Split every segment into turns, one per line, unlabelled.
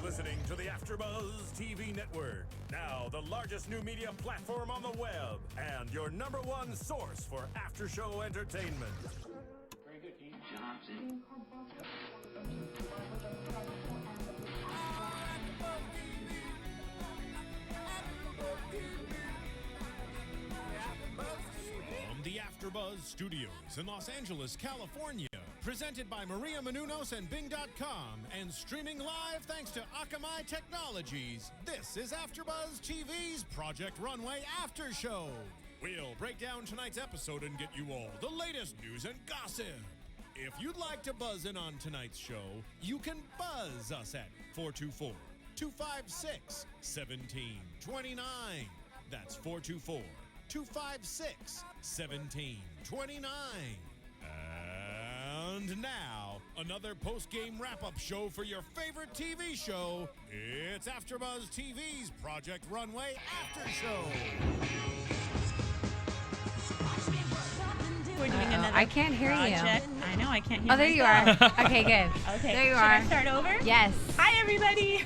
You're listening to the AFTERBUZZ TV network. Now the largest new media platform on the web and your #1 source for after-show entertainment.
Very good, Dean. Johnson.
From the AFTERBUZZ Studios in Los Angeles, California. Presented by Maria Menounos and Bing.com and streaming live thanks to Akamai Technologies. This is AFTERBUZZ TV's Project Runway After Show. We'll break down tonight's episode and get you all the latest news and gossip. If you'd like to buzz in on tonight's show, you can buzz us at 424-256-1729. That's 424-256-1729. And now, another post-game wrap-up show for your favorite TV show. It's AFTERBUZZ TV's Project Runway After Show.
We're doing another
I can't hear
project.
you.
I know, I can't hear
Oh, there you
myself.
are. Okay, good.
Okay,
There you
should
are.
I start over?
Yes.
Hi, everybody.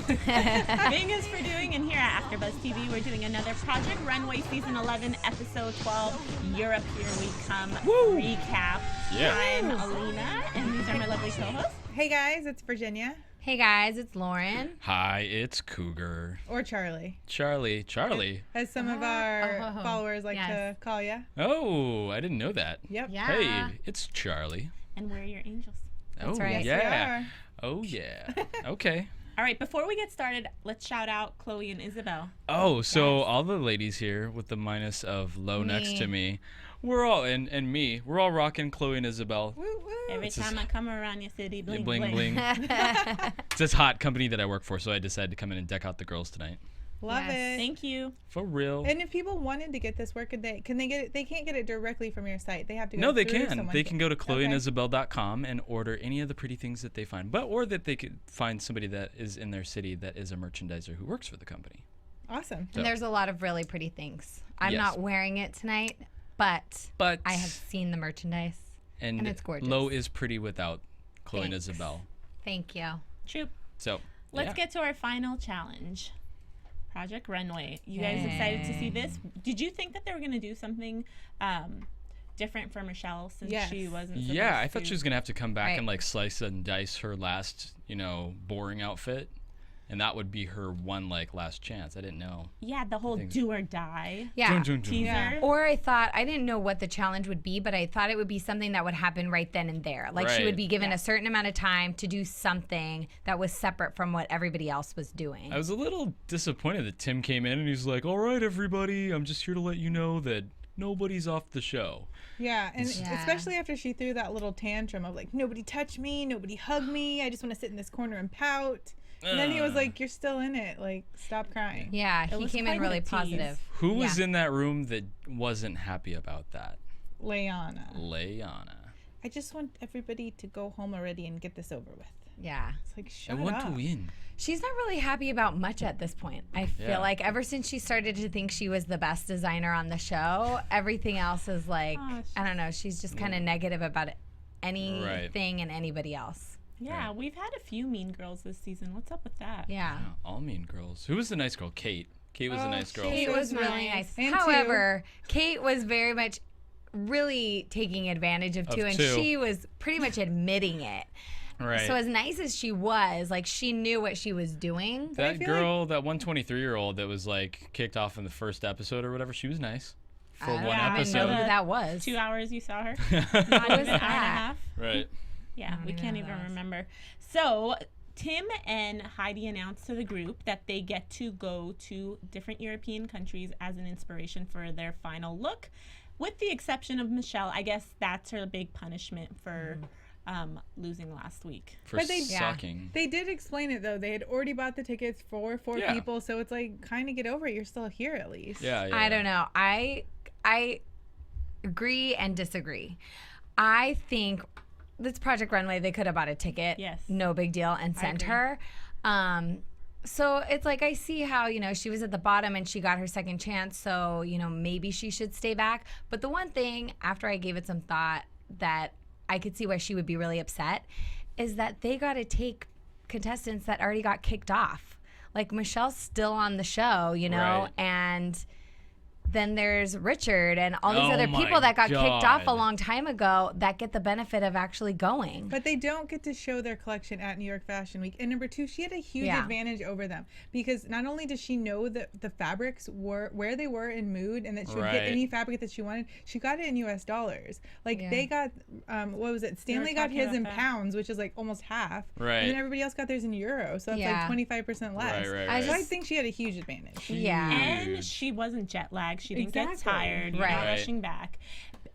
Bing is for doing, and here at AFTERBUZZ TV, we're doing another Project Runway Season 11, Episode 12, Europe Here We Come recap.
Yeah.
I'm Alina, and these are my lovely co-hosts.
Hey guys, it's Virginia.
Hey, guys, it's Lauren.
Hi, it's Cougar.
Or Charlie.
Charlie.
As some of our followers like
yes.
to call you.
Oh, I didn't know that.
Yep.
Yeah.
Hey, it's Charlie.
And we're your angels.
That's
oh,
right.
Yes, we
yeah.
are.
Oh, yeah. Okay.
All right, before we get started, let's shout out Chloe and Isabel.
Oh, so all the ladies here with the minus of low next to me, we're all, and me, we're all rocking Chloe and Isabel.
Woo, woo.
Every
It's
time
just-
I come around your city, bling,
Bling,
bling.
bling. It's this hot company that I work for, so I decided to come in and deck out the girls tonight.
Love
Yes.
it.
Thank you.
For real.
And if people wanted to get this, where could they? Can they get it? They can't get it directly from your site. They have to go
No, they
through
can.
someone.
They can go to
Okay.
chloeandisabel.com and order any of the pretty things that they find. Or that they could find somebody that is in their city that is a merchandiser who works for the company.
Awesome.
So-
And there's a lot of really pretty things. I'm
Yes.
not wearing it tonight, but
But
I have seen the merchandise. and it's gorgeous.
Lo is pretty without Chloe and
Thanks.
Isabel.
Thank you.
True.
So
Let's
yeah.
get to our final challenge. Project Runway. You guys excited to see this? Did you think that they were going to do something different for Michelle since
Yes.
she wasn't supposed
Yeah, I thought
to?
she was gonna have to come back
Right.
and like slice and dice her last, boring outfit, and that would be her one like last chance. I didn't know.
Yeah, the whole do or die
Yeah.
Dun, dun, dun.
teaser.
Yeah.
Or I thought, I didn't know what the challenge would be, but I thought it would be something that would happen right then and there. Like she
Right.
would be given a certain amount of time to do something that was separate from what everybody else was doing.
I was a little disappointed that Tim came in and he's like, "All right, everybody, I'm just here to let you know that nobody's off the show."
Yeah, and
Yeah.
especially after she threw that little tantrum of like, nobody touch me, nobody hug me, I just want to sit in this corner and pout. And then he was like, you're still in it. Like, stop crying.
Yeah, he
was
came
quite
in
a
really
tease.
positive.
Who was
Yeah.
in that room that wasn't happy about that?
Leanna.
Leanna.
I just want everybody to go home already and get this over with.
Yeah.
It's like, shut
I want
up.
to win.
She's not really happy about much at this point. I feel
Yeah.
like ever since she started to think she was the best designer on the show, everything else is like, I don't know, she's just kind of negative about anything and anybody else.
Yeah, we've had a few mean girls this season. What's up with that?
Yeah.
Yeah, all mean girls. Who was the nice girl? Kate. Kate was the nice girl.
Kate
So
was really
nice.
nice.
And
However, Kate was very much really taking advantage of two, and
two.
she was pretty much admitting it.
Right.
So as nice as she was, like she knew what she was doing.
that
feel
girl, that 123-year-old that was like kicked off in the first episode or whatever, she was nice for
I
one
don't even know
episode.
who that was.
2 hours you saw her?
Not
Not even
even
an hour and a
that.
half?
Right.
Yeah, we
even
can't
know who
even
that was.
remember. So Tim and Heidi announced to the group that they get to go to different European countries as an inspiration for their final look, with the exception of Michelle. I guess that's her big punishment for losing last week.
For
But they-
sucking.
They did explain it though. They had already bought the tickets for 4
Yeah.
people, so it's like, kind of get over it. You're still here at least.
Yeah, yeah.
I don't know. I agree and disagree. I think this Project Runway, they could have bought a ticket.
Yes.
No big deal, and sent her. So it's like, I see how, she was at the bottom and she got her second chance. So, maybe she should stay back. But the one thing, after I gave it some thought, that I could see why she would be really upset is that they got to take contestants that already got kicked off. Like Michelle's still on the show, you know,
Right.
and then there's Richard and all these
Oh
other
my
people that got kicked off a
God.
long time ago that get the benefit of actually going.
But they don't get to show their collection at New York Fashion Week. And number two, she had a huge
Yeah.
advantage over them because not only does she know that the fabrics were where they were in mood and that she would get
Right.
any fabric that she wanted, she got it in US dollars. Like
Yeah.
they got, what was it? Stanley got
talking
his
about
in
that.
pounds, which is like almost half.
Right.
And then everybody else got theirs in euro. So that's
Yeah.
like 25% less.
Right,
I
So I
just-
think she had a huge advantage.
Yeah.
And
Huge.
she wasn't jet lagged. She didn't get
Exactly.
tired. You're
Right.
not
Right.
rushing back.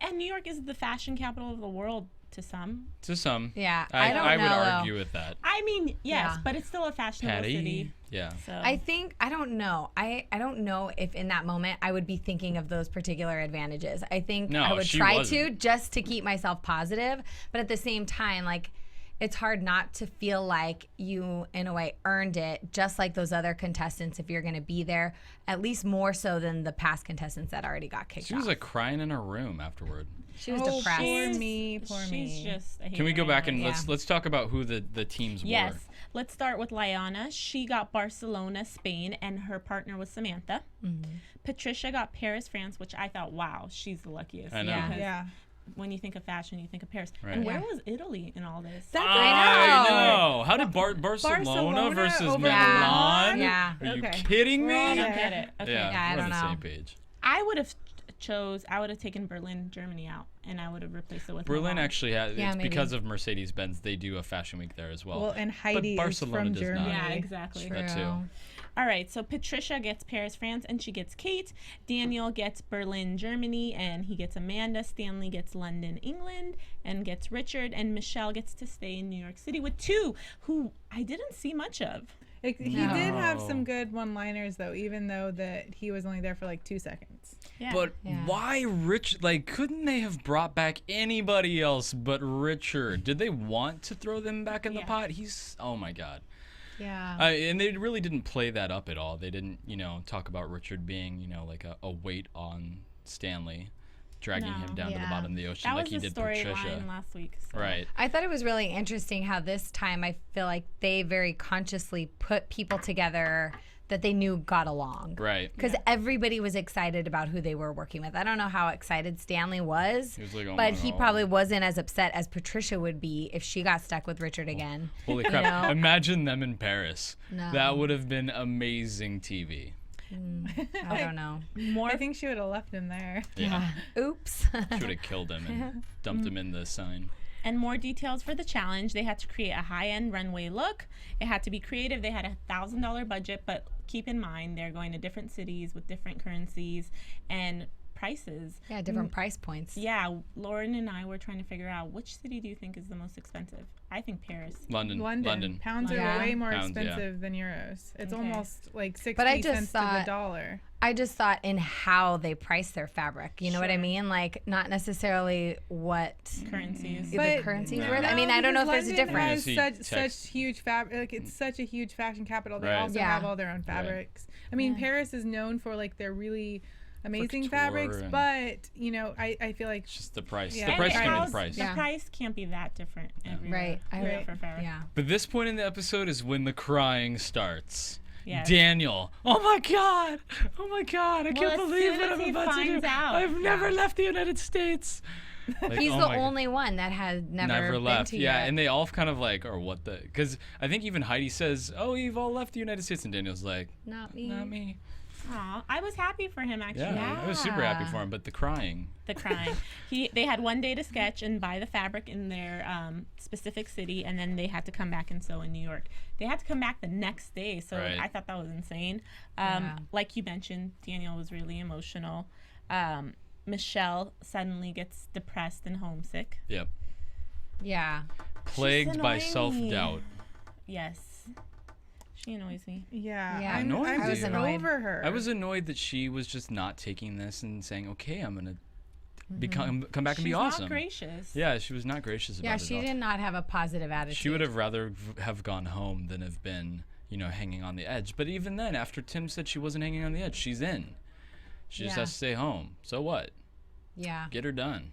And New York is the fashion capital of the world to some.
To some.
Yeah,
I
I don't
would
know,
argue
though.
with that.
I mean, yes,
Yeah.
but it's still a fashionable
Patty.
city.
Yeah.
So
I think I don't know. I don't know if in that moment I would be thinking of those particular advantages. I think
No,
I would
she
try
wasn't.
to just to keep myself positive, but at the same time, like it's hard not to feel like you in a way earned it, just like those other contestants if you're going to be there, at least more so than the past contestants that already got kicked
She was
off.
like crying in her room afterward.
She was
Oh,
depressed.
poor me, poor
she's
me.
just a
Can we go
hater
back and
anyway.
let's talk about who the teams were?
Yes. Let's start with Liana. She got Barcelona, Spain, and her partner was Samantha.
Mm-hmm.
Patricia got Paris, France, which I thought, wow, she's the luckiest.
I know.
Yeah.
because
Yeah.
When you think of fashion, you think of Paris.
Right.
And where
Yeah.
was Italy in all this?
That's
I
know.
know. How did Barcelona
Barcelona
versus
over
Milan?
Yeah.
Are you
Okay.
kidding me?
We're all
I
there.
don't get it. Okay.
Yeah,
Yeah, I
we're on
don't
the
know.
same page.
I would have taken Berlin, Germany out, and I would have replaced it with
Berlin
Milan.
actually has,
Yeah,
it's
maybe.
because of Mercedes-Benz, they do a fashion week there as well.
Well, and Heidi is
Barcelona
from
does not.
Germany.
Yeah, exactly.
That too.
True.
All right, so Patricia gets Paris, France, and she gets Kate. Daniel gets Berlin, Germany, and he gets Amanda. Stanley gets London, England, and gets Richard. And Michelle gets to stay in New York City with two who I didn't see much of.
He did have
No.
some good one-liners though, even though that he was only there for like 2 seconds.
Yeah.
But
Yeah.
why Like, couldn't they have brought back anybody else but Richard? Did they want to throw them back in the
Yeah.
pot? Oh my God.
Yeah.
And they really didn't play that up at all. They didn't, talk about Richard being, like a weight on Stanley, dragging
No.
him down to the
Yeah.
bottom of the ocean
that
like
was
he
the
did Patricia.
storyline last week. So.
Right.
I thought it was really interesting how this time I feel like they very consciously put people together that they knew got along.
Right.
Because everybody was excited about who they were working with. I don't know how excited Stanley was,
He was like, oh
but
my
he
God.
probably wasn't as upset as Patricia would be if she got stuck with Richard again.
Holy crap.
know?
Imagine them in Paris.
No.
That would have been amazing TV.
I don't know.
More
I think she would have left him there.
Yeah.
Oops.
She would have killed him and dumped him in the sign.
And more details for the challenge. They had to create a high-end runway look. It had to be creative. They had $1,000 budget, but keep in mind they're going to different cities with different currencies and prices.
Yeah, different price points.
Yeah, Lauren and I were trying to figure out which city do you think is the most expensive? I think Paris.
London.
Pounds
Yeah.
are way more
Pounds, yeah.
expensive than euros. It's
Okay.
almost like 60
But I just
cents to the
thought-
dollar.
I just thought in how they price their fabric. You know what I
Sure.
mean? Like, not necessarily what
Currencies.
the
But-
currency's
No.
worth. I mean, I don't know if
because
there's a
London
difference.
has
Currency
such
text.
huge fabric. Like it's such a huge fashion capital. They
Right.
also
Yeah.
have all their own fabrics. I mean, Paris is known for like their really amazing
couture
fabrics,
and-
but I feel like
It's just the price.
Yeah.
The
And
price
the
came in
house-
the price.
The
Yeah.
price can't be that different everywhere.
Right. I
Right.
For fabric.
Yeah.
But this point in the episode is when the crying starts.
Yes.
Daniel, oh my God, I can't
as
believe
soon
what
as
I'm
he
about to do.
finds out.
I've never left the United States. Like,
He's
oh
the
my God.
only one that has never been
left.
to
Yeah,
Europe.
and they all kind of like, or what the, because I think even Heidi says, oh, you've all left the United States, and Daniel's like,
Not me.
not me.
Aw, I was happy for him actually.
Yeah, I was super happy
Yeah.
for him, but the crying.
The crying. They had one day to sketch and buy the fabric in their specific city, and then they had to come back and sew in New York. They had to come back the next day, so
Right.
I thought that was insane.
Yeah.
Like you mentioned, Daniel was really emotional. Michelle suddenly gets depressed and homesick.
Yep.
Yeah.
Plagued by
annoying me.
self-doubt.
Yes, she annoys me.
yeah,
Yeah.
I'm
Annoying
just
you.
over her.
I was annoyed that she was just not taking this and saying, okay, I'm going to come back and be
She's
awesome.
not gracious.
Yeah, she was not gracious about
Yeah,
it
she
at all.
did not have a positive attitude.
She would have rather have gone home than have been, hanging on the edge. But even then, after Tim said she wasn't hanging on the edge, she's in. She just
Yeah.
has to stay home. So what?
Yeah.
Get her done.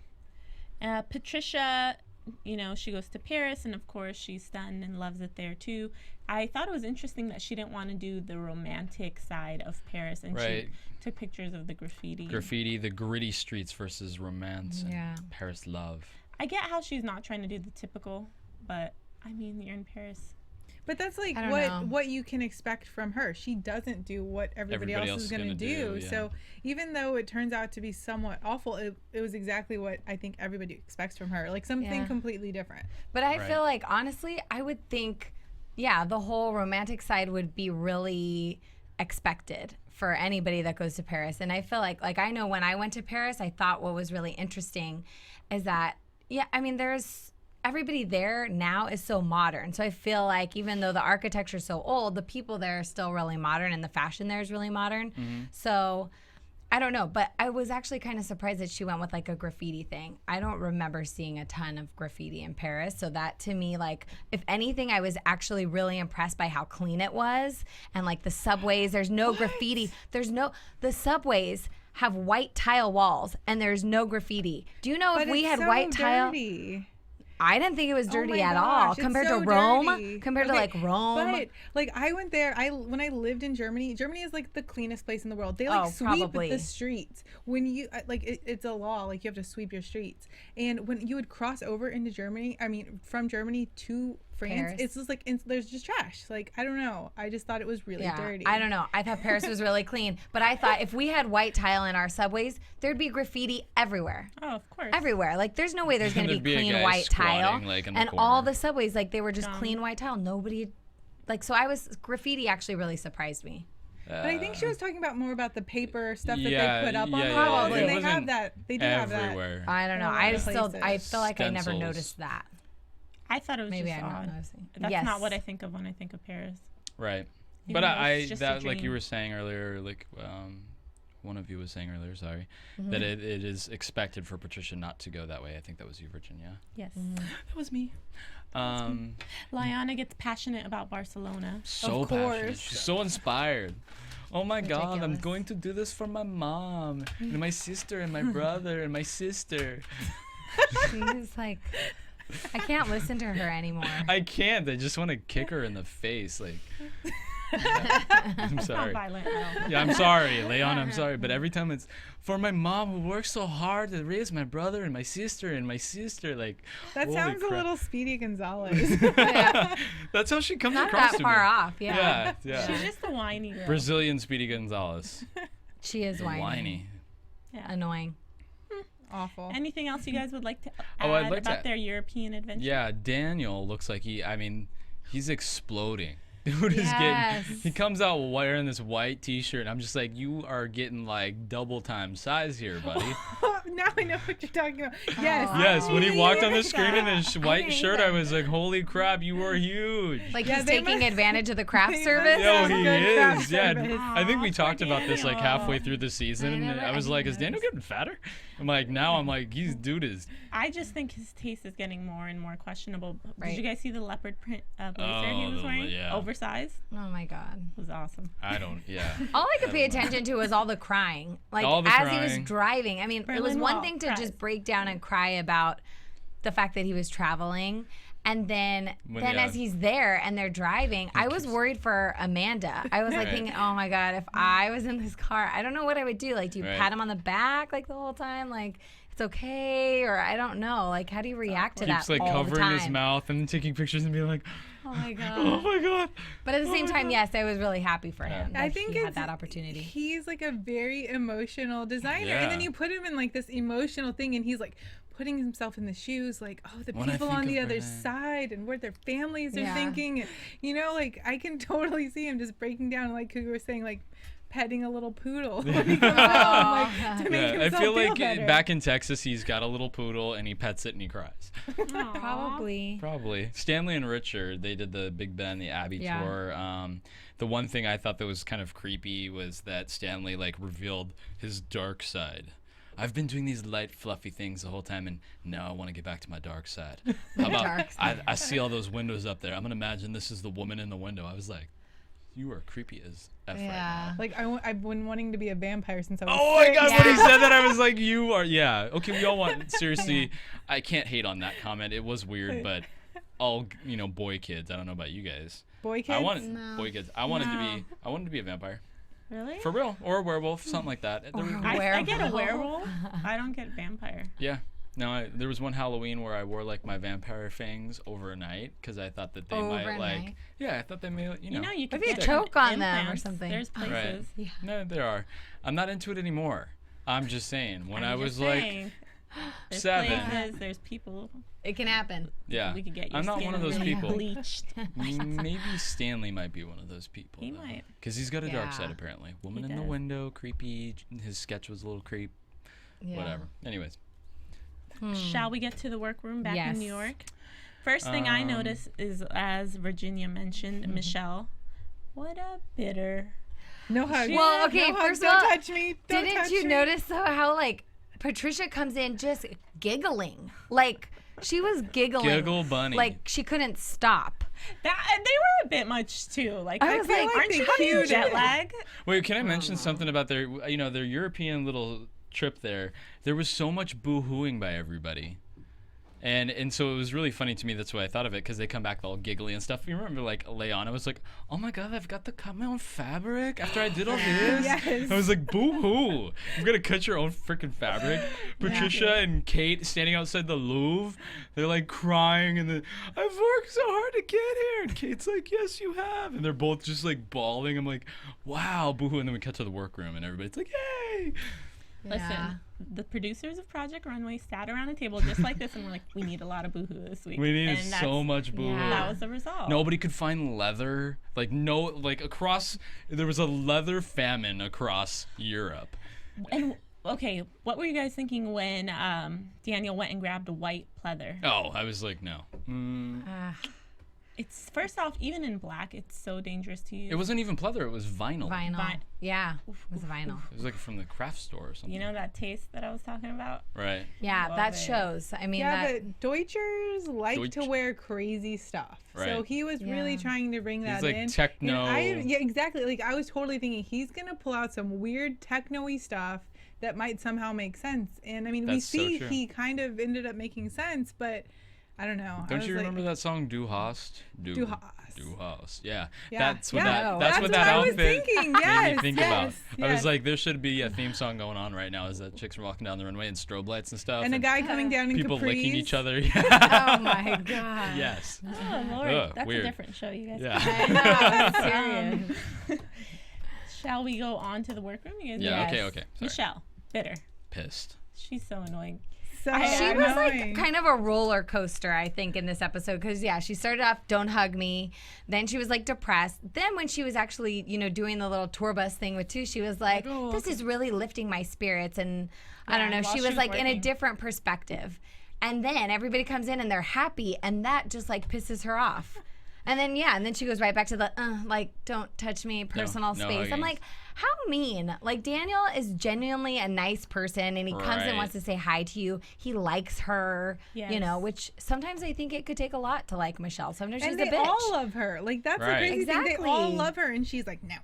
Patricia you know, she goes to Paris, and of course she's stunned and loves it there too. I thought it was interesting that she didn't want to do the romantic side of Paris, and she took pictures of the graffiti.
Graffiti, the gritty streets versus romance and Paris love.
I get how she's not trying to do the typical, but I mean, you're in Paris.
But that's like
I don't know.
what you can expect from her. She doesn't do what everybody else is going to do.
Yeah.
So even though it turns out to be somewhat awful, it was exactly what I think everybody expects from her. Like something completely different.
But I feel like, honestly, I would think, the whole romantic side would be really expected for anybody that goes to Paris. And I feel like I know when I went to Paris, I thought what was really interesting is that, I mean, everybody there now is so modern. So I feel like even though the architecture is so old, the people there are still really modern and the fashion there is really modern. So I don't know, but I was actually kind of surprised that she went with like a graffiti thing. I don't remember seeing a ton of graffiti in Paris. So that to me, like, if anything, I was actually really impressed by how clean it was. And like the subways, there's no graffiti. The subways have white tile walls and there's no graffiti. Do you know if we had white tile? I didn't think it was dirty at all compared to Rome. Compared to like Rome.
But like I went there. When I lived in Germany. Germany is like the cleanest place in the world. They like sweep the streets. When you it's a law. Like you have to sweep your streets. And when you would cross over into Germany, I mean from Germany to France, Paris. It's just like there's just trash. Like I don't know. I just thought it was really dirty.
I don't know. I thought Paris was really clean, but I thought if we had white tile in our subways, there'd be graffiti everywhere.
Oh, of course.
Everywhere. Like there's no way there's going to be clean white tile.
Like,
and all the subways, like they were just clean white tile. Nobody, like, so graffiti actually really surprised me.
But I think she was talking about more about the paper stuff that they put up on the
yeah,
walls,
yeah.
and they have that. They do
everywhere.
have that.
I don't know. I feel like I never
Stencils.
noticed that.
I thought it was
Maybe
just
I'm not
odd.
noticing.
That's not what I think of when I think of Paris.
Right.
Even
But
though it's just a
that like
dream.
you were saying earlier, like one of you was saying earlier, sorry, that it is expected for Patricia not to go that way. I think that was you, Virginia.
Yes.
That was me.
Liana gets passionate about Barcelona.
So
Of
passionate.
course.
She's so inspired. Oh my God, I'm
Ridiculous.
going to do this for my mom and my sister and my brother and my sister.
She's like, I can't listen to her anymore.
I can't. I just want to kick her in the face. Like, I'm sorry.
Not violent at all.
Yeah, I'm sorry, Leon. I'm sorry, but every time it's for my mom who works so hard to raise my brother and my sister, like
That
holy
sounds
crap.
a little Speedy Gonzalez.
That's how she comes
Not
across
that
to
far
me.
off. Yeah.
Yeah.
She's just a whiny girl.
Brazilian Speedy Gonzalez.
She is whiny.
Yeah.
Annoying.
Awful.
Anything else you guys would like to
Oh, I'd
add
like to-
about their European adventure?
Yeah, Daniel looks like he's exploding. Dude is
Yes.
he comes out wearing this white t-shirt and I'm just like, you are getting like double time size here, buddy.
Now I know what you're talking about. Yes.
Yes, when he walked on the
like
screen in
that.
his white
didn't
shirt,
either.
I was like, holy crap, you are huge.
Like
Yeah,
he's
they
taking
must-
advantage of the craft
they
service.
must
Yo,
have
he
good craft
is. Yeah,
service.
I think we
Aw,
talked
poor
about this like
Daniel.
halfway through the season. And I was like, is Daniel getting fatter? I'm like, now I'm like, dude is.
I just think his taste is getting more and more questionable.
Right.
Did you guys see the leopard print blazer he
Oh,
was wearing?
yeah.
Oversized.
Oh my God.
It was awesome.
I don't. Yeah.
All I could pay attention to was all the crying. Like
All the
as he was
crying.
driving. I mean, it was
Berlin
one
Wall
thing to
cries.
just break down and cry about the fact that he was traveling. And then as he's there and they're driving, I was worried for Amanda. I was like
Right.
thinking, oh my God, if I was in this car, I don't know what I would do. Like, do you
Right.
pat him on the back like the whole time? Like, it's okay? Or I don't know. Like, how do you react to
Keeps
that
like
all the
covering his
time?
mouth and taking pictures and being like,
Oh my God.
oh my God.
But at the same time, yes, I was really happy for him.
I
that
think
he had
it's-
that opportunity.
He's like a very emotional designer,
Yeah.
and then you put him in like this emotional thing, and he's like putting himself in the shoes, like, oh, the
When I
people
think
on the
of
other
Reyna.
side and what their families are
Yeah.
thinking. And, you know, like I can totally see him just breaking down, like Cougar was saying, like petting a little poodle when he comes home, like to make
Yeah, I
himself
feel like
better.
back in Texas, he's got a little poodle and he pets it and he cries.
Probably.
Probably. Stanley and Richard, they did the Big Ben, the Abbey
Yeah.
tour. The one thing I thought that was kind of creepy was that Stanley like revealed his dark side. I've been doing these light, fluffy things the whole time, and now I want to get back to my dark side. How about
Dark side.
I see all those windows up there. I'm gonna imagine this is the woman in the window. I was like, You are creepy as F right
Yeah.
now.
Like I've been wanting to be a vampire since I was.
Oh my
6.
God! When he said that, I was like, "You are." Yeah. Okay. We all want. Seriously, I can't hate on that comment. It was weird, but all boy kids. I don't know about you guys.
Boy kids.
I wanted boy kids. I wanted to be a vampire.
Really?
For real, or a werewolf, something like that.
I get a werewolf. I don't get vampire.
Yeah. No, there was one Halloween where I wore like my vampire fangs overnight because I thought that they might like. Yeah, I thought they may.
You know, you could
maybe
get
choke on them or
implants.
something.
There's places.
Right.
Yeah.
No, there are. I'm not into it anymore. I'm just saying. When
I'm
I was
just
like
saying. There's
7.
places, there's people.
It can happen.
Yeah.
We could get your
I'm not
skin
one of those
really
people.
bleached.
Maybe Stanley might be one of those people.
He might.
Because he's got a dark
Yeah.
side apparently. Woman
He
in the
does.
window, creepy. His sketch was a little creep.
Yeah.
Whatever. Anyways.
Shall we get to the workroom back
Yes.
in New York? First thing I notice is, as Virginia mentioned, Michelle. What a bitter.
No hugs.
Well, okay,
no hugs.
first of all,
Don't touch me. Don't
Didn't
touch
you
me.
notice though how like Patricia comes in just giggling, like she was giggling,
Giggle bunny.
like she couldn't stop.
That they were a bit much too. Like
I was
feel
like,
aren't
they
you having
cute.
jet lag?
Wait, can I mention something about their European little trip there? There was so much boo-hooing by everybody. And so it was really funny to me. That's why I thought of it, because they come back all giggly and stuff. You remember, like, Leanna was like, "Oh my God, I've got to cut my own fabric after I did all this."
Yes.
I was like, "Boo-hoo! You've got to cut your own freaking fabric." Patricia and Kate standing outside the Louvre, they're like crying, and then I've worked so hard to get here. And Kate's like, "Yes, you have." And they're both just like bawling. I'm like, "Wow, boo-hoo!" And then we cut to the workroom, and everybody's like, "Yay!"
Listen, the producers of Project Runway sat around a table just like this and were like, "We need a lot of boohoo this week."
We needed
And
so much boo-hoo.
Yeah.
That was the result.
Nobody could find leather. Across, there was a leather famine across Europe.
And okay, what were you guys thinking when Daniel went and grabbed a white pleather?
Oh, I was like, no.
It's first off, even in black, it's so dangerous to use.
It wasn't even pleather. It was vinyl.
Vinyl. Yeah, it was vinyl.
It was like from the craft store or something.
You know that taste that I was talking about?
Right.
Yeah,
Love
that
it.
shows. I mean,
Yeah,
that.
but Deutschers like to
Deutsch.
wear crazy stuff. So
Right.
he was really
Yeah.
trying to bring that
like
in.
techno.
Yeah, exactly. Like I was totally thinking he's gonna pull out some weird techno-y stuff that might somehow make sense. And I mean,
That's so
we see
true.
he kind of ended up making sense, but I don't know.
Don't you remember that song, Du Hast?
Du Hast.
Du Hast. Yeah.
Yeah.
That's what
Yeah.
that.
That's
what
what
that
I was
outfit
thinking.
made
Yes,
me think
yes,
about. I
yes.
was like, there should be a theme song going on right now. As that chicks are walking down the runway and strobe lights and stuff.
And a guy coming down in
people
capris.
licking each other.
Oh my God.
Yes.
Oh, Lord.
Ugh,
That's
weird.
a different show, you guys.
Yeah.
I know, serious.
Shall we go on to the workroom? You guys
Yeah.
ready?
Okay. Okay. Sorry.
Michelle, bitter.
Pissed.
She's so annoying.
So
She was
annoying.
like kind of a roller coaster, I think, in this episode. Because, yeah, she started off, "Don't hug me." Then she was like depressed. Then when she was actually, doing the little tour bus thing with two, she was like,
oh,
"This is really lifting my spirits." And I don't know,
while
she
she
was
was
like in a
working.
different perspective. And then everybody comes in and they're happy. And that just like pisses her off. And then, yeah, and then she goes right back to the, don't touch me, personal
no
space. I'm
hugging.
like, how mean? Like, Daniel is genuinely a nice person, and he comes and
Right.
wants to say hi to you. He likes her,
Yes.
which sometimes I think it could take a lot to like Michelle. Sometimes she's
and
a
they
bitch.
all love her. Like that's
Right.
the crazy thing. They all
Exactly.
love her, and she's like, no.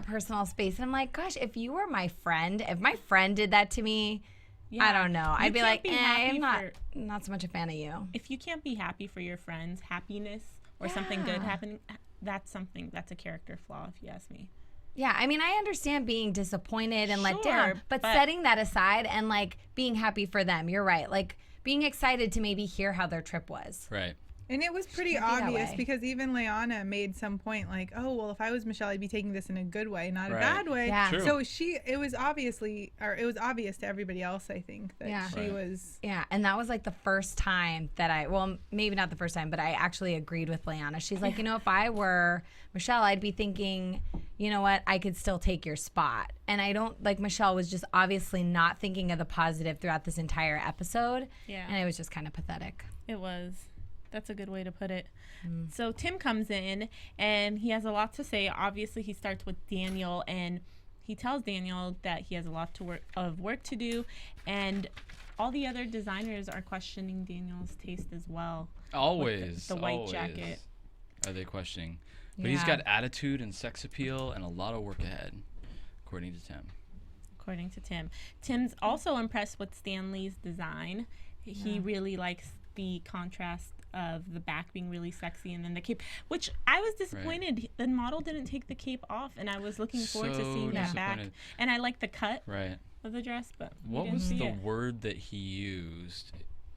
personal space. And I'm like, gosh, if you were my friend, if my friend did that to me,
Yeah.
I don't know.
You
I'd be
can't
like,
be
I'm
happy
not so much a fan of you.
If you can't be happy for your friends' happiness or something good
Yeah.
happening, that's a character flaw, if you ask me.
Yeah, I mean, I understand being disappointed and let
Sure,
down, but
but-
setting that aside and like being happy for them, you're right. Like being excited to maybe hear how their trip was.
Right.
And it was pretty
can't be that
obvious
way.
because even Leanna made some point like, oh, well, if I was Michelle, I'd be taking this in a good way, not a
Right.
bad way.
Yeah.
True.
So it was obvious to everybody else, I think, that
Yeah.
she
Right.
was.
Yeah, and that was like the first time that maybe not the first time, but I actually agreed with Leanna. She's like, if I were Michelle, I'd be thinking, you know what, I could still take your spot. And I don't, like, Michelle was just obviously not thinking of the positive throughout this entire episode.
Yeah.
And it was just kind of pathetic.
It was. That's a good way to put it. So Tim comes in and he has a lot to say. Obviously, he starts with Daniel and he tells Daniel that he has a lot of work to do, and all the other designers are questioning Daniel's taste as well.
Always.
the white
always
jacket.
Are they questioning? But he's got attitude and sex appeal and a lot of work ahead, according to Tim.
According to Tim. Tim's also impressed with Stanley's design. He really likes the contrast of the back being really sexy and then the cape, which I was disappointed. Right. The model didn't take the cape off, and I was looking forward to seeing that back. And I like the cut of the dress, but
what was the word that he used?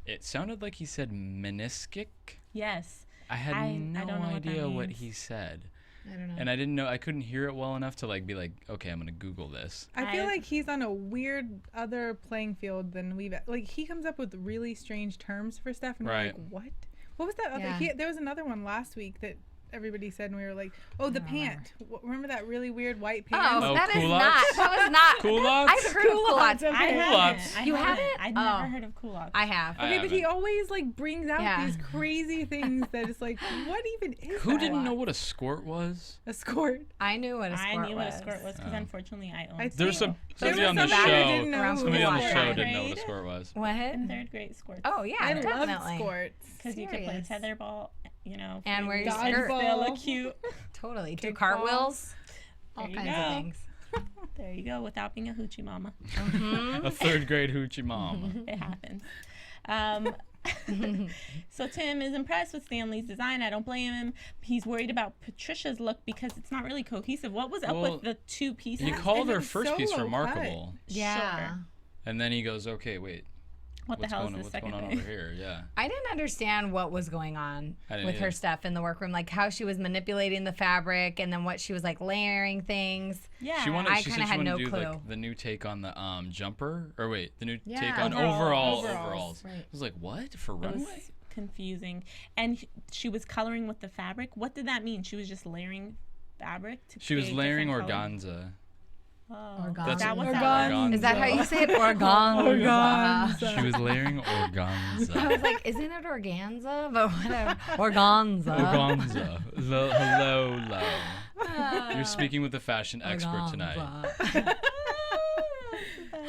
It sounded like he said meniscic.
Yes.
I had no idea what he said.
I don't know.
And I didn't know, I couldn't hear it well enough to like be like, okay, I'm gonna Google this.
I feel like he's on a weird other playing field than he comes up with really strange terms for stuff, and we're like, what? What was that other? There was another one last week that everybody said, and we were like, oh, the pant. Remember that really weird white pant?
Oh, that is not. That was not.
Culottes?
I've heard of culottes.
You haven't? I've never heard of culottes.
I have.
Okay, but he always like brings out these crazy things that it's like, what even is
Who didn't know what a skort was?
A skort.
I knew what a skort was.
I knew what a skort was because unfortunately I owned.
There's somebody on the show. Somebody on the show didn't know what a skort was.
What?
In third grade skort.
Oh yeah,
I
definitely.
love skorts
because you could play tetherball. You know,
and wear your
skirt. Still look cute.
Totally. Do cartwheels. All kinds of things.
There you go, without being a hoochie mama.
A third grade hoochie mama.
It happens. So Tim is impressed with Stanley's design. I don't blame him. He's worried about Patricia's look because it's not really cohesive. What was up with the two pieces?
He called her first piece remarkable.
Yeah.
Sure. And then he goes, okay, wait.
What's the hell is the second
thing? What's going on over here? Yeah.
I didn't understand what was going on with her stuff in the workroom, like how she was manipulating the fabric and then what she was like layering things.
Yeah.
I kind of had no clue.
Like, the new take on the jumper, or wait, the new take on overalls. Right. I was like, what for runway?
It was confusing, and she was coloring with the fabric. What did that mean? She was just layering fabric.
She was layering organza.
Oh,
organza.
That was organza.
Is that how you say it? Organza.
She was layering organza.
I was like, isn't it organza? But whatever. Organza.
Organza. Hello, low. You're speaking with a fashion expert tonight.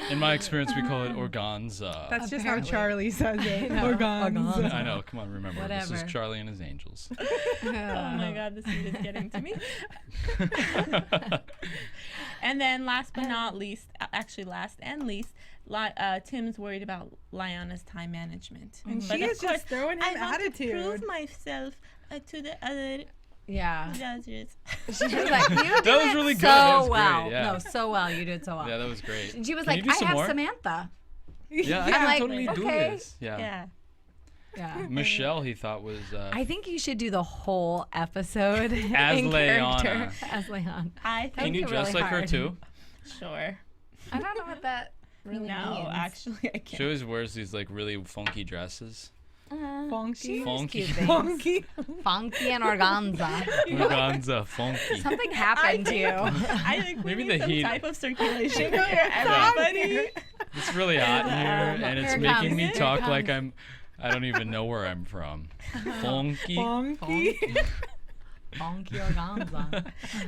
In my experience, we call it organza.
That's just how Charlie says it. Organza.
I know. Come on, remember.
Whatever.
This is Charlie and his angels.
Oh my God, this heat is getting to me. And then last but not least, actually last and least, Tim's worried about Lyanna's time management.
And she is just throwing him attitude.
I want to prove myself to the other judges.
She was like, you did
that was really good.
So
that was
well.
Great, yeah.
No, so well. You did so well.
Yeah, that was great.
And she was like, I have more? Samantha.
Yeah, I can totally do this.
Yeah.
Michelle, he thought was.
I think you should do the whole episode
as
in
Lyanna.
Character as Lyanna.
Can you dress really like her too?
Sure.
I don't know what that really means.
No, actually, I can't.
She always wears these like really funky dresses.
Funky.
Funky
and organza.
Organza, funky.
Something happened to you.
I think
maybe
we need
the heat.
Some type of circulation here, everybody.
It's really hot in here, and it's making me talk like I don't even know where I'm from. Funky.
Funky organza.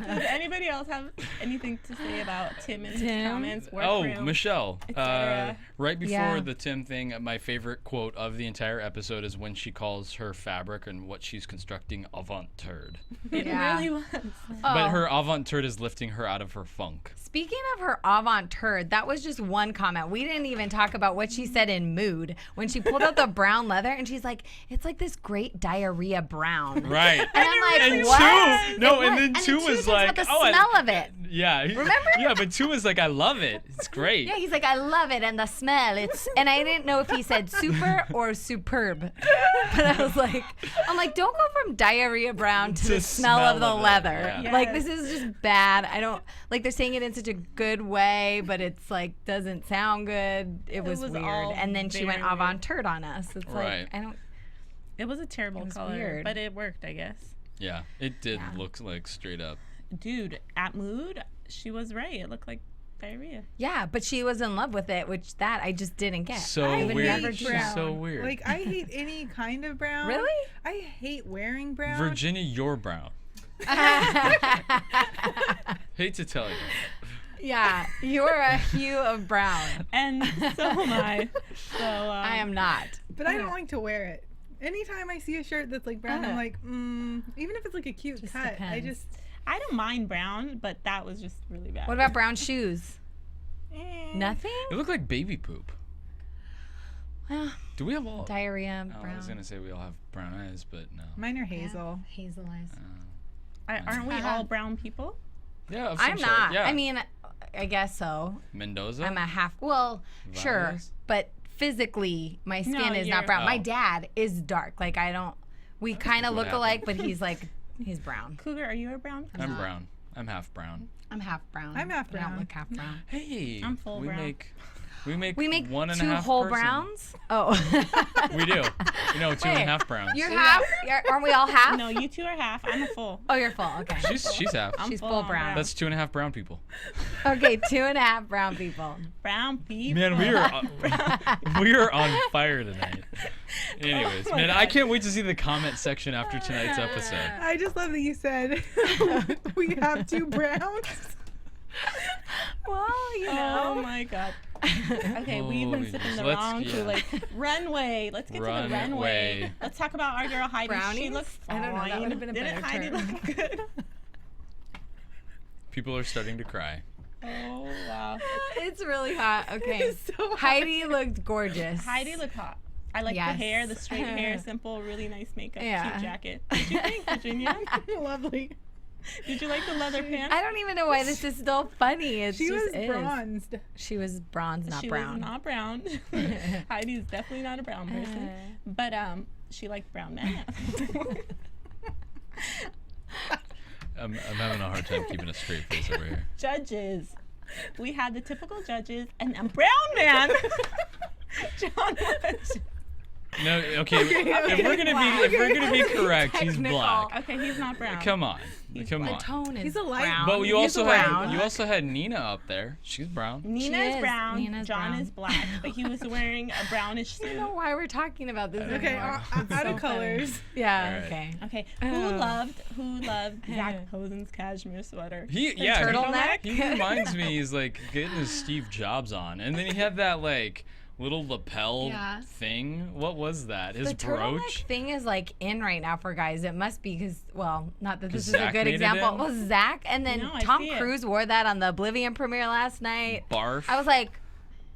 Does anybody else have anything to say about Tim and his comments?
Workroom, Michelle. Right before the Tim thing, my favorite quote of the entire episode is when she calls her fabric and what she's constructing avant-turd.
It really was.
But her avant-turd is lifting her out of her funk.
Speaking of her avant-turd, that was just one comment. We didn't even talk about what she said in Mood when she pulled out the brown leather and she's like, it's like this great diarrhea brown.
Right.
And I'm like,
and
what?
And then two was like,
the smell of it.
Yeah.
Remember?
Yeah, but two was like, I love it. It's great.
Yeah, he's like, I love it and the smell. And I didn't know if he said super or superb. But I was like, don't go from diarrhea brown to the smell of the leather.
Yeah.
Yes.
Like, this is just bad. I don't like they're saying it in such a good way, but it's like doesn't sound good. It was weird. And then she went avant-turd on us. It's like I don't.
It was a terrible color, but it worked, I guess.
Yeah, it did look like straight up.
Dude, at Mood, she was right. It looked like diarrhea.
Yeah, but she was in love with it, which that I just didn't get.
So weird. She's so weird.
Like, I hate any kind of brown.
Really?
I hate wearing brown.
Virginia, you're brown. Hate to tell you.
Yeah, you're a hue of brown.
And so am I. So
I am not.
But I don't like to wear it. Anytime I see a shirt that's like brown, I'm like, even if it's like a cute cut,
depends.
I don't mind brown, but that was just really bad.
What about brown shoes? Nothing?
It looked like baby poop.
Well,
Do we have all?
diarrhea,
Oh,
brown.
I was gonna say we all have brown eyes, but no.
Mine are hazel.
Hazel eyes.
Aren't we all brown people?
Yeah, of some
I'm
sort.
not.
Yeah.
I mean, I guess so.
Mendoza.
I'm a half. Well, sure,
Vibes?
but physically, my skin
No,
is
you're-
not brown. My
Oh.
dad is dark. Like I don't. We kind of
what
look alike, but he's brown.
Cougar, are you a brown person?
I'm brown. I'm half brown.
I'm half brown.
I'm half
I don't
brown.
look half brown.
Hey.
I'm full
we
brown.
We make
We make
1.5
two whole
person.
browns. Oh.
We do. No, 2.5 browns.
You're half. Aren't we all half?
No, you two are half. I'm a full.
Oh, you're full. Okay.
She's half.
I'm
She's
full
full
on
brown.
That's 2.5 brown people.
Okay, 2.5 brown people.
Brown people.
Man, we are on fire tonight. Anyways,
Oh my
man,
God.
I can't wait to see the comment section after tonight's episode.
I just love that you said we have 2 browns.
Well, you
Oh
know.
my God. Okay, we've been
Holy
sipping the
let's-
wrong
yeah.
Kool-Aid. Runway. Let's get to the runway.
Runway.
Let's talk about our girl Heidi. She
Brownies?
looks fine.
I don't know, that would have been a
Didn't
better
Heidi
term.
look good?
People are starting to cry.
Oh, wow.
It's really hot. Okay.
It's so hot.
Heidi looked gorgeous.
Heidi looked hot. I like
Yes.
the hair, the straight hair, simple, really nice makeup,
Yeah.
cute jacket. What did you think, Virginia?
Lovely.
Did you like the leather pants?
I don't even know why this is still funny. It's
She
just
was
is.
bronzed.
She was bronze, not
She
brown.
was not brown. Heidi's definitely not a brown person. But she liked brown men.
I'm having a hard time keeping a straight face over here.
Judges. We had the typical judges and a brown man. John Lynch.
No, okay. If we're gonna be correct, he's
Technical.
black.
Okay, he's not brown.
Come on, come
The
on.
tone is
He's a light-
brown.
But you
He's
also
brown.
had Nina up there. She's brown.
Nina
She
is
is.
brown.
Nina's
John
brown.
is black, but he was wearing a brownish
I don't
suit.
know why we're talking about this
Okay,
anymore.
out of colors.
Yeah,
All right.
okay.
Okay, who loved Zach Posen's cashmere sweater?
turtleneck?
He reminds me he's like getting his Steve Jobs on, and then he had that like little lapel
Yeah.
thing. What was that? His
The turtleneck
brooch.
thing is like in right now for guys. It must be because, well, not that this is
Zach
a good
made it
example.
in?
Well, Zach and then
No, I
Tom
see it.
Cruise wore that on the Oblivion premiere last night.
Barf.
I was like,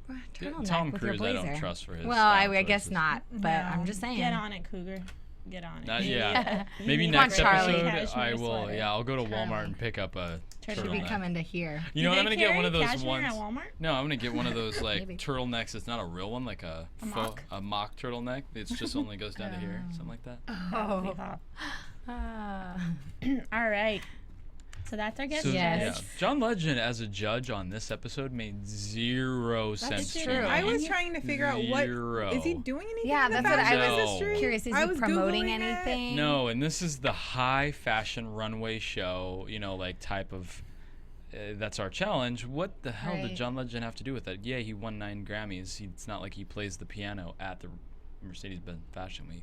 Yeah,
turtleneck
Tom
with
Cruise,
your
I
blazer.
don't trust for his.
Well,
style
I guess
choices.
not, but
No.
I'm just saying.
Get on it, Cougar. Get on it.
Not
You
yet.
need-
Maybe
you need
next
a
Charlie.
episode
cashmere
I will.
sweater.
Yeah, I'll go to Walmart and pick up a
Turtleneck.
Should be
turtleneck.
coming to here.
You know what?
Do
I'm
they
gonna get one
carry
of those
cashmere
ones.
at Walmart?
No, I'm gonna get one of those like
Maybe.
turtlenecks. That's not a real one, like a mock turtleneck. It's just only goes down to here, something like that.
Pretty hot.
Ah.
All right. So that's our guest
So,
Yes.
judge.
John Legend as a judge on this episode made zero sense to
true.
me.
I was trying to figure out what
Zero.
is he doing anything
Yeah,
in the
that's what I
fashion
was
industry?
Curious, is
I
he
was
promoting
Googling it.
anything?
No, and this is the high fashion runway show, you know, like type of. That's our challenge. What the hell did
Right.
John Legend have to do with that? Yeah, he won 9 Grammys. It's not like he plays the piano at the Mercedes-Benz Fashion Week.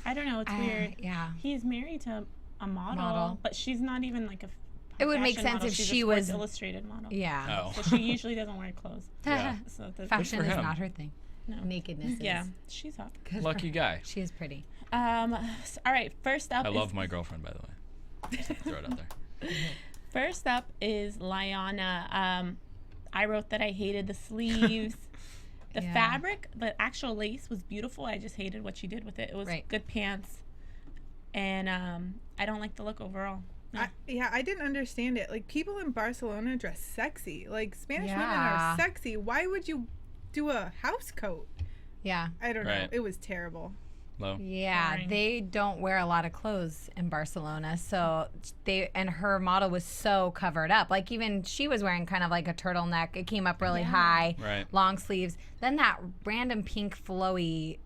I don't know. It's weird.
Yeah.
He's married to a model, but she's not even like a.
It would make
fashion
sense
model.
if
She's a
she
Sports
was-
Illustrated model.
Yeah.
Oh.
So she usually doesn't wear clothes.
Yeah.
So the,
Fashion
for
is
him.
not her thing.
No.
Nakedness is.
Yeah, she's hot.
Good for
Lucky
her.
guy.
She is pretty.
All right. First up.
I
is,
love my girlfriend, by the way. Throw it out there.
First up is Liana. I wrote that I hated the sleeves. The
Yeah.
fabric, the actual lace was beautiful. I just hated what she did with it. It was
Right.
good pants, and I don't like the look overall. No.
I didn't understand it. Like, people in Barcelona dress sexy. Like, Spanish women
Yeah.
are sexy. Why would you do a house coat?
Yeah.
I don't know.
Right.
It was terrible.
Low.
Yeah,
Boring.
they don't wear a lot of clothes in Barcelona, so her model was so covered up. Like even she was wearing kind of like a turtleneck. It came up really high,
Right.
long sleeves. Then that random pink flowy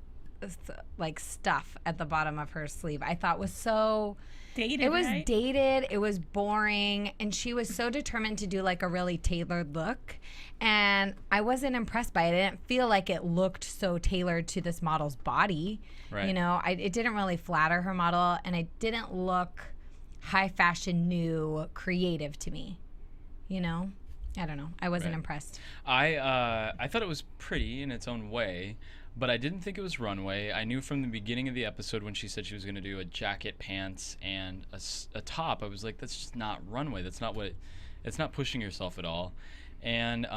like stuff at the bottom of her sleeve, I thought was so.
Dated,
It was
right?
dated, it was boring, and she was so determined to do like a really tailored look. And I wasn't impressed by it. I didn't feel like it looked so tailored to this model's body.
Right.
You know, it didn't really flatter her model, and it didn't look high fashion, new, creative to me. You know? I don't know. I wasn't
Right.
impressed.
I thought it was pretty in its own way. but I didn't think it was runway. I knew from the beginning of the episode when she said she was going to do a jacket, pants, and a top, I was like, that's just not runway. That's not what it's not pushing yourself at all. And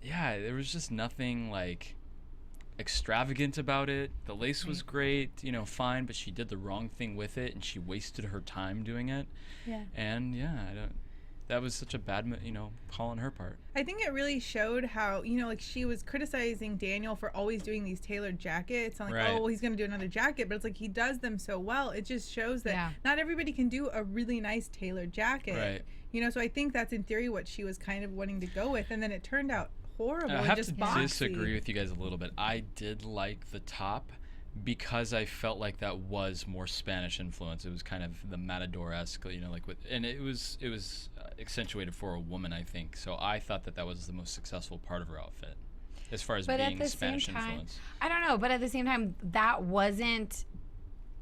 yeah, there was just nothing like extravagant about it. The lace was great, you know, fine, but she did the wrong thing with it, and she wasted her time doing it.
Yeah.
And yeah, that was such a bad, you know, call on her part.
I think it really showed how, you know, like she was criticizing Daniel for always doing these tailored jackets. And like, oh, well, he's going to do another jacket. But it's like he does them so well. It just shows that not everybody can do a really nice tailored jacket.
Right.
You know, so I think that's in theory what she was kind of wanting to go with. And then it turned out horrible.
I have
just
to disagree with you guys a little bit. I did like the top because I felt like that was more Spanish influence. It was kind of the matador-esque, you know, like and it was accentuated for a woman, I think. So I thought that was the most successful part of her outfit, as far as being Spanish influence.
I don't know, but at the same time, that wasn't.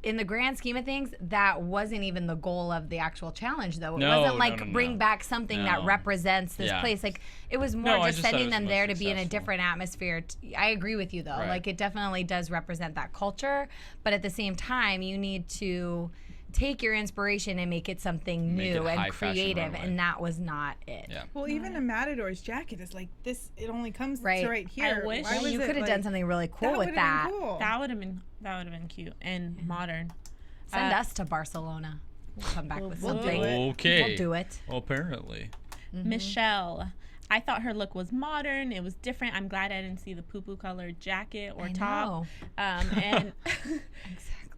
In the grand scheme of things, that wasn't even the goal of the actual challenge, though. It wasn't like bring back something that represents this place. Like, it was more just sending them there to be in a different atmosphere. I agree with you, though. Like, it definitely does represent that culture. But at the same time, you need to take your inspiration and make it something new and creative, and that was not it.
Yeah.
Well, even a matador's jacket is like this. It only comes to right here.
I wish
you could have done something really cool with that.
Cool.
That would have been cute and modern.
Send us to Barcelona. We'll come back with something.
Okay.
We'll do it.
Well, apparently.
Michelle. I thought her look was modern. It was different. I'm glad I didn't see the poo-poo colored jacket or top. And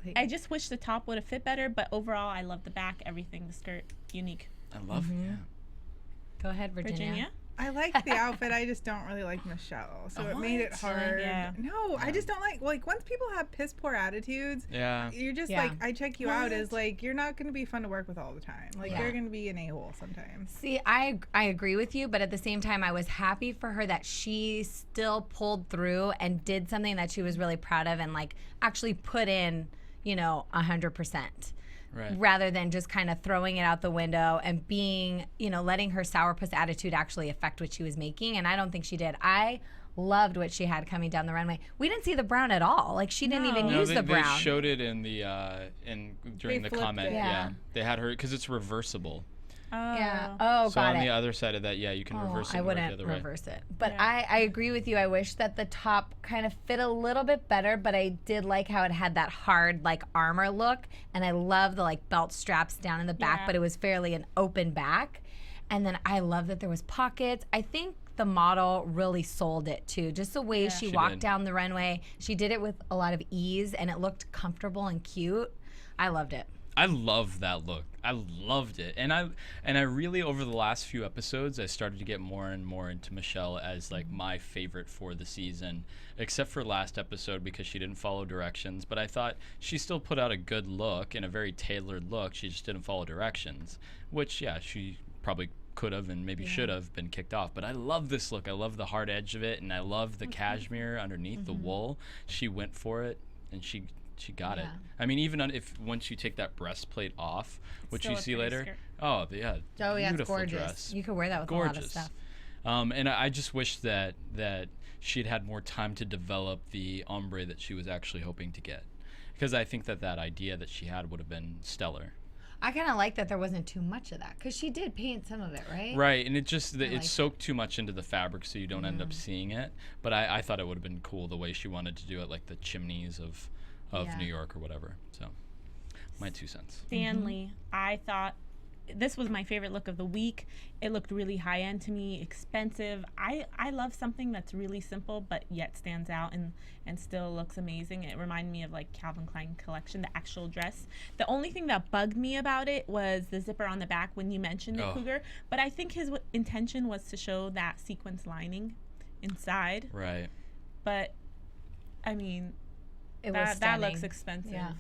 Exactly.
I just wish the top would have fit better, but overall, I love the back, everything, the skirt, unique.
I love it. Yeah.
Go ahead, Virginia.
I like the outfit. I just don't really like Michelle, so it made it hard. No, I just don't like once people have piss poor attitudes.
Yeah.
You're just like, I check you out as like you're not going to be fun to work with all the time. Like you're going to be an a-hole sometimes.
See, I agree with you, but at the same time, I was happy for her that she still pulled through and did something that she was really proud of and like actually put in, 100%.
Right.
Rather than just kind of throwing it out the window and being, letting her sourpuss attitude actually affect what she was making. And I don't think she did. I loved what she had coming down the runway. We didn't see the brown at all. Like she didn't even use the brown.
They showed it in the during the comment. Yeah. They had her because it's reversible.
Oh.
Yeah. Oh,
so
got
on
it.
the other side of that, you can reverse it.
I wouldn't
the other
reverse it. But I agree with you. I wish that the top kind of fit a little bit better, but I did like how it had that hard like armor look, and I love the like belt straps down in the back, but it was fairly an open back. And then I love that there was pockets. I think the model really sold it too. Just the way she walked down the runway. She did it with a lot of ease, and it looked comfortable and cute. I loved it.
I love that look. I loved it. And I really, over the last few episodes, I started to get more and more into Michelle as like my favorite for the season, except for last episode because she didn't follow directions. But I thought she still put out a good look and a very tailored look. She just didn't follow directions, which, she probably could have and maybe should have been kicked off. But I love this look. I love the hard edge of it, and I love the cashmere underneath the wool. She went for it, and she got it. I mean, even if once you take that breastplate off, which you see later.
Skirt.
Oh yeah,
it's gorgeous.
Dress.
You could wear that with a lot of stuff.
And I just wish that she'd had more time to develop the ombre that she was actually hoping to get, because I think that idea that she had would have been stellar.
I kind of like that there wasn't too much of that, because she did paint some of it, right?
Right, and it soaked too much into the fabric, so you don't end up seeing it. But I thought it would have been cool the way she wanted to do it, like the chimneys of New York or whatever. So my 2 cents.
Stanley, I thought this was my favorite look of the week. It looked really high end to me, expensive. I love something that's really simple but yet stands out and still looks amazing. It reminded me of like Calvin Klein collection, the actual dress. The only thing that bugged me about it was the zipper on the back when you mentioned the Cougar, but I think his intention was to show that sequence lining inside.
Right.
But I mean, that looks expensive.
Yeah.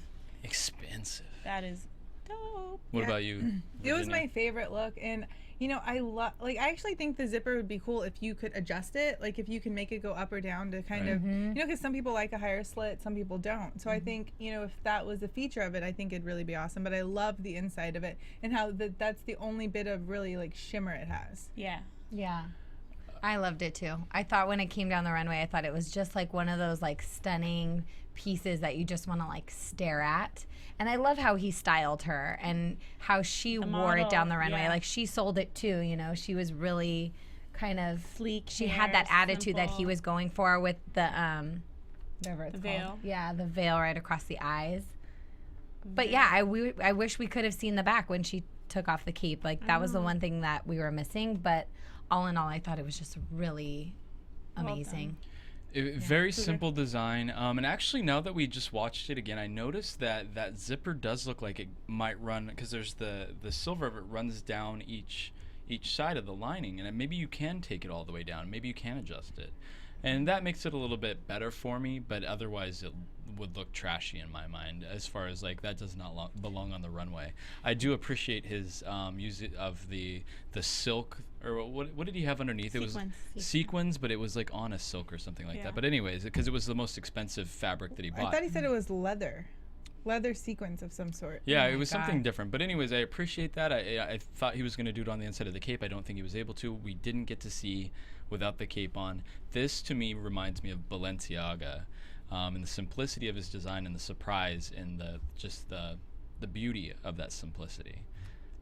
Expensive.
That is dope.
What about you, Virginia?
It was my favorite look, and I actually think the zipper would be cool if you could adjust it, like if you can make it go up or down to kind of, because some people like a higher slit, some people don't. So I think, if that was a feature of it, I think it'd really be awesome. But I love the inside of it and how that's the only bit of really like shimmer it has.
Yeah.
Yeah. I loved it too. I thought when it came down the runway, I thought it was just like one of those like stunning pieces that you just want to like stare at. And I love how he styled her and how she wore it down the runway. Like she sold it too, you know. She was really kind of
sleek.
She had that attitude that he was going for with the whatever it's
veil.
called. Yeah, the veil right across the eyes. But yeah, I wish we could have seen the back when she took off the cape. Like that was the one thing that we were missing. But all in all, I thought it was just really amazing.
Very simple design. And actually, now that we just watched it again, I noticed that that zipper does look like it might run, because there's the silver of it runs down each side of the lining, and maybe you can take it all the way down. Maybe you can adjust it. And that makes it a little bit better for me, but otherwise it would look trashy in my mind, as far as like that does not belong on the runway. I do appreciate his use of the silk, or what did he have underneath?
Sequins.
It was sequins, but it was like on a silk or something like that. But anyways, because it was the most expensive fabric that he bought.
I thought he said it was leather sequins of some sort.
Yeah, it was something different. But anyways, I appreciate that. I thought he was going to do it on the inside of the cape. I don't think he was able to. We didn't get to see without the cape on. This to me reminds me of Balenciaga, and the simplicity of his design and the surprise and the beauty of that simplicity.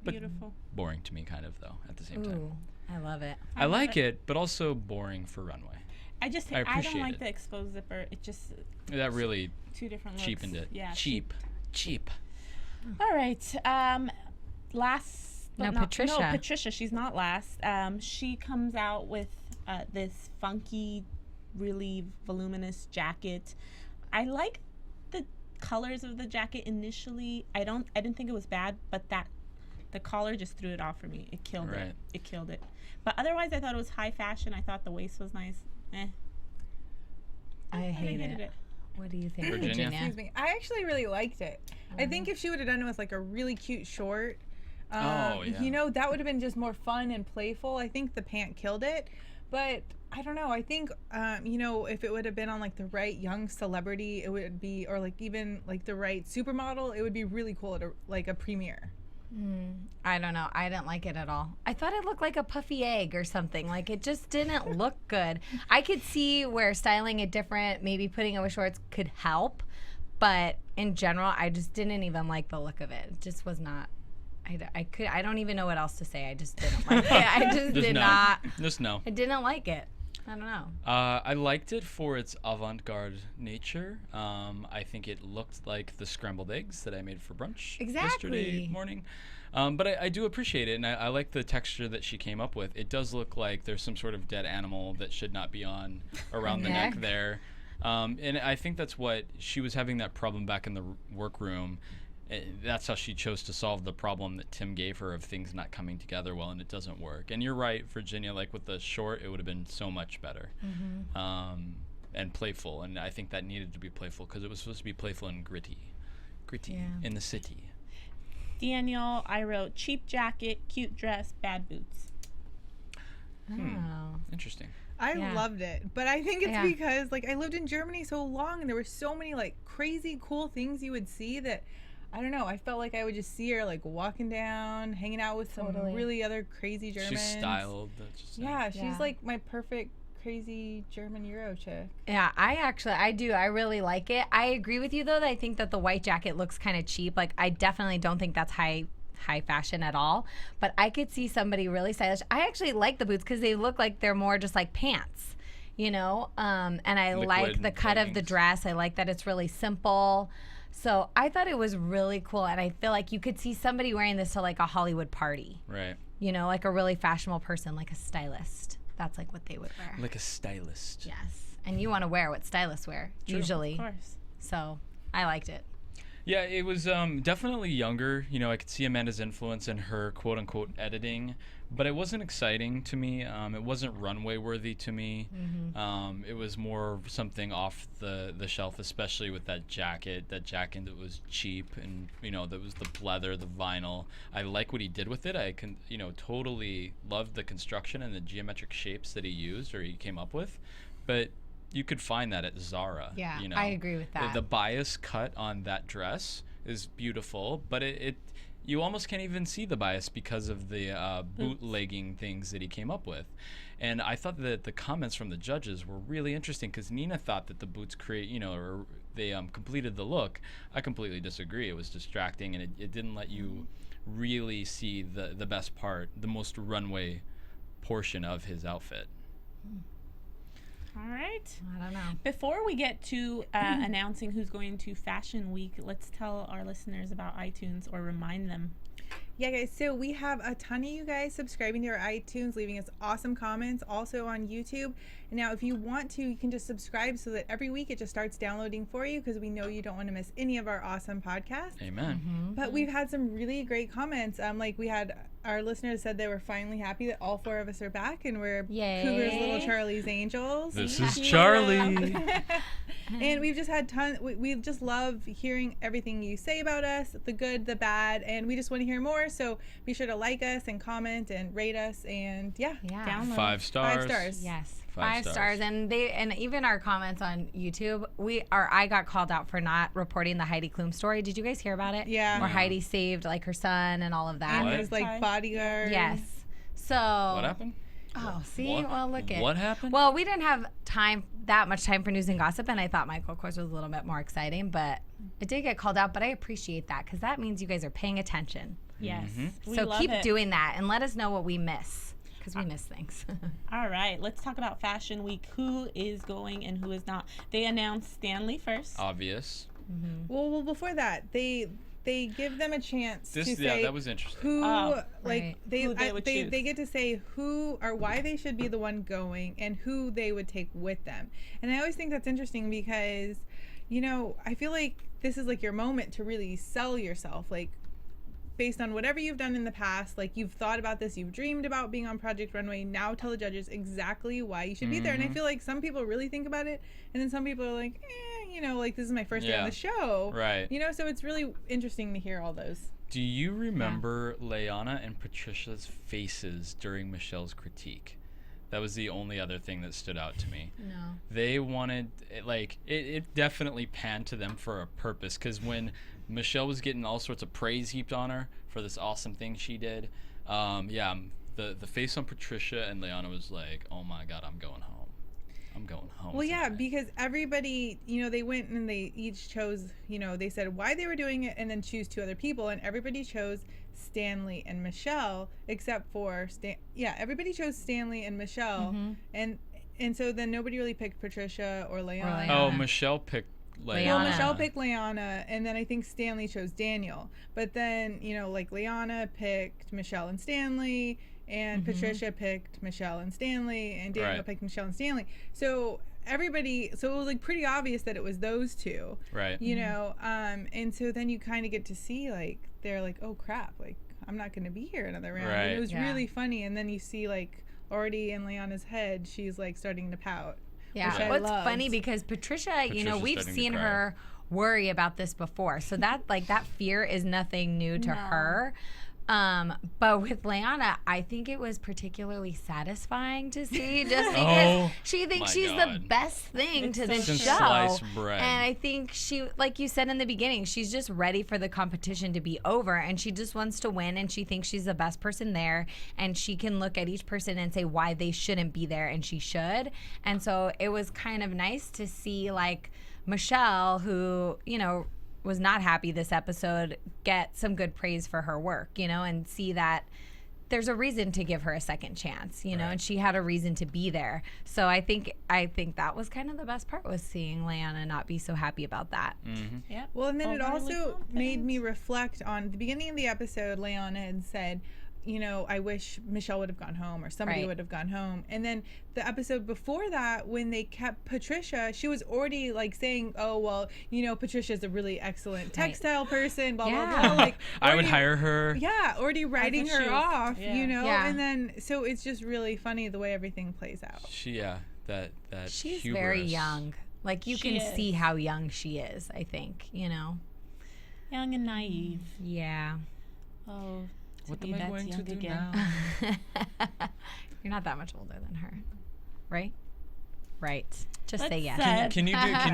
But
beautiful.
Boring to me, kind of, though, at the same time.
I love it.
I like it, but also boring for runway.
I don't like the exposed zipper. It just
that really
two different looks.
Cheapened it.
Yeah,
cheap.
All right. Last.
No, Patricia.
No, Patricia. She's not last. She comes out with this funky, really voluminous jacket. I like the colors of the jacket initially. I didn't think it was bad, but the collar just threw it off for me. It killed it. It killed it. But otherwise, I thought it was high fashion. I thought the waist was nice.
I hated it. What do you think, Virginia?
Excuse me. I actually really liked it. I think if she would have done it with like a really cute short, you know, that would have been just more fun and playful. I think the pant killed it. But I don't know. I think, you know, if it would have been on like the right young celebrity, it would be, or like even like the right supermodel, it would be really cool at a premiere.
I don't know. I didn't like it at all. I thought it looked like a puffy egg or something. Like it just didn't look good. I could see where styling it different, maybe putting it with shorts could help. But in general, I just didn't even like the look of it. It just was not. I don't even know what else to say. I just didn't like it. I just did not.
Just no.
I didn't like it. I don't know.
I liked it for its avant-garde nature. I think it looked like the scrambled eggs that I made for brunch yesterday morning. But I do appreciate it, and I like the texture that she came up with. It does look like there's some sort of dead animal that should not be on around the neck there. And I think that's what she was having that problem back in the workroom. That's how she chose to solve the problem that Tim gave her of things not coming together well, and it doesn't work. And you're right, Virginia, like with the short, it would have been so much better. And playful, and I think that needed to be playful because it was supposed to be playful and gritty in the city.
Daniel, I wrote cheap jacket, cute dress, bad boots.
Interesting.
I loved it, but I think it's because like I lived in Germany so long, and there were so many like crazy cool things you would see that I don't know. I felt like I would just see her like walking down, hanging out with some really other crazy Germans. She's
styled.
She's like my perfect crazy German Euro chick.
Yeah, I do. I really like it. I agree with you though that I think that the white jacket looks kind of cheap. Like I definitely don't think that's high fashion at all. But I could see somebody really stylish. I actually like the boots because they look like they're more just like pants, you know. And I like the cut of the dress. I like that it's really simple. So I thought it was really cool, and I feel like you could see somebody wearing this to like a Hollywood party.
Right.
You know, like a really fashionable person, like a stylist. That's like what they would wear.
Like a stylist.
Yes. And you want to wear what stylists wear, usually.
Of course.
So I liked it.
Yeah, it was definitely younger. You know, I could see Amanda's influence in her quote-unquote editing, but it wasn't exciting to me. It wasn't runway-worthy to me. It was more something off the shelf, especially with that jacket that was cheap, and, you know, that was the leather, the vinyl. I like what he did with it. I totally loved the construction and the geometric shapes that he used or he came up with, but you could find that at Zara.
Yeah,
you know?
I agree with that.
The bias cut on that dress is beautiful, but it you almost can't even see the bias because of the bootlegging things that he came up with. And I thought that the comments from the judges were really interesting because Nina thought that the boots or they completed the look. I completely disagree. It was distracting, and it didn't let you really see the best part, the most runway portion of his outfit.
All right.
I don't know.
Before we get to announcing who's going to Fashion Week, let's tell our listeners about iTunes or remind them.
Yeah, guys, so we have a ton of you guys subscribing to our iTunes, leaving us awesome comments, also on YouTube. And now, if you want to, you can just subscribe so that every week it just starts downloading for you, because we know you don't want to miss any of our awesome podcasts.
Amen.
Mm-hmm.
But we've had some really great comments. Like we had our listeners said they were finally happy that all 4 of us are back and we're
Yay.
Cougar's little Charlie's angels.
This is Charlie.
And we've just had we just love hearing everything you say about us, the good, the bad, and we just want to hear more. So be sure to like us and comment and rate us, and
Download.
5 stars.
5 stars.
Yes,
5
stars. And even our comments on YouTube, I got called out for not reporting the Heidi Klum story. Did you guys hear about it?
Yeah.
Where Heidi saved like her son and all of that.
And his like bodyguard.
Yes. So
What happened?
Oh, see?
What?
Well, look at
What happened?
Well, we didn't have that much time for news and gossip, and I thought Michael Kors was a little bit more exciting, but it did get called out, but I appreciate that because that means you guys are paying attention.
Yes. We
So
love
keep
it.
doing that and let us know what we miss because we miss things.
All right, let's talk about Fashion Week. Who is going and who is not? They announced Stanley first.
Obvious.
Well, before that, they give them a chance to say
that was interesting.
who
right.
Who they would choose.
they get to say who or why they should be the one going and who they would take with them. And I always think that's interesting because, I feel like this is like your moment to really sell yourself, like based on whatever you've done in the past. Like you've thought about this, you've dreamed about being on Project Runway. Now tell the judges exactly why you should be there. And I feel like some people really think about it, and then some people are like, like this is my first day on the show.
Right.
So it's really interesting to hear all those.
Do you remember Leanna and Patricia's faces during Michelle's critique? That was the only other thing that stood out to me.
No.
They wanted, it definitely panned to them for a purpose, because when Michelle was getting all sorts of praise heaped on her for this awesome thing she did, the face on Patricia and Leanna was like, oh my God, I'm going home. I'm going home.
Well, yeah,
tonight.
because everybody, they went and they each chose, they said why they were doing it and then choose 2 other people, and everybody chose Stanley and Michelle except for everybody chose Stanley and Michelle, and so then nobody really picked Patricia or Leanna.
Oh, Michelle picked Leanna.
Well, Michelle picked Leanna, and then I think Stanley chose Daniel. But then, Leanna picked Michelle and Stanley, and Patricia picked Michelle and Stanley, and Daniel picked Michelle and Stanley. So everybody, so it was like pretty obvious that it was those 2.
Right.
And so then you kind of get to see like they're like, oh crap, like I'm not going to be here another round.
Right.
And it was really funny. And then you see like already in Leanna's head, she's like starting to pout.
Yeah, what's funny because Patricia, we've seen her worry about this before, so that fear is nothing new to her. But with Leanna, I think it was particularly satisfying to see, just because she thinks she's the best thing to this show.
Sliced bread.
And I think she, like you said in the beginning, she's just ready for the competition to be over, and she just wants to win, and she thinks she's the best person there, and she can look at each person and say why they shouldn't be there, and she should. And so it was kind of nice to see like Michelle, who, was not happy this episode, get some good praise for her work, and see that there's a reason to give her a second chance, and she had a reason to be there. So I think that was kind of the best part, was seeing Leanna not be so happy about that.
Yeah.
Well, and then it also made me reflect on the beginning of the episode. Leanna had said, I wish Michelle would have gone home, or somebody would have gone home. And then the episode before that, when they kept Patricia, she was already like saying, oh, well, Patricia's a really excellent textile person, blah, blah, blah. Like,
I would hire her.
Yeah, already writing her off,
Yeah.
And then, so it's just really funny the way everything plays out.
That
She's
hubris.
very young. Like, you can see how young she is, I think,
Young and naive.
Yeah.
Oh,
what am I going to do now?
You're not that much older than her, right? Right. Just
Let's
say yes.
say-
Can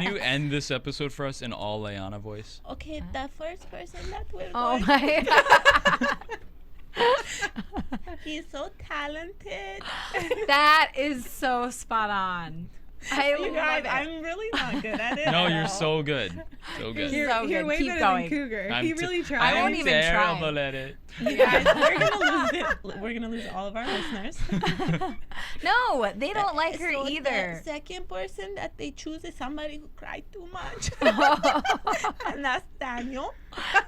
you end this episode for us in all Leanna voice?
Okay, the first person that will
Oh
go.
my.
He's so talented.
That is so spot on. I
You guys,
love it.
I'm really not good at it.
No,
at
you're
all.
so good. So good.
You're,
So
you're
good.
way
Keep
better
going.
than Cougar.
I'm
He
t-
really tried.
I won't even try.
terrible at it.
You guys, we're gonna lose it. We're gonna lose all of our listeners.
No, they don't like her
So
either.
The second person that they choose is somebody who cried too much, and that's Daniel.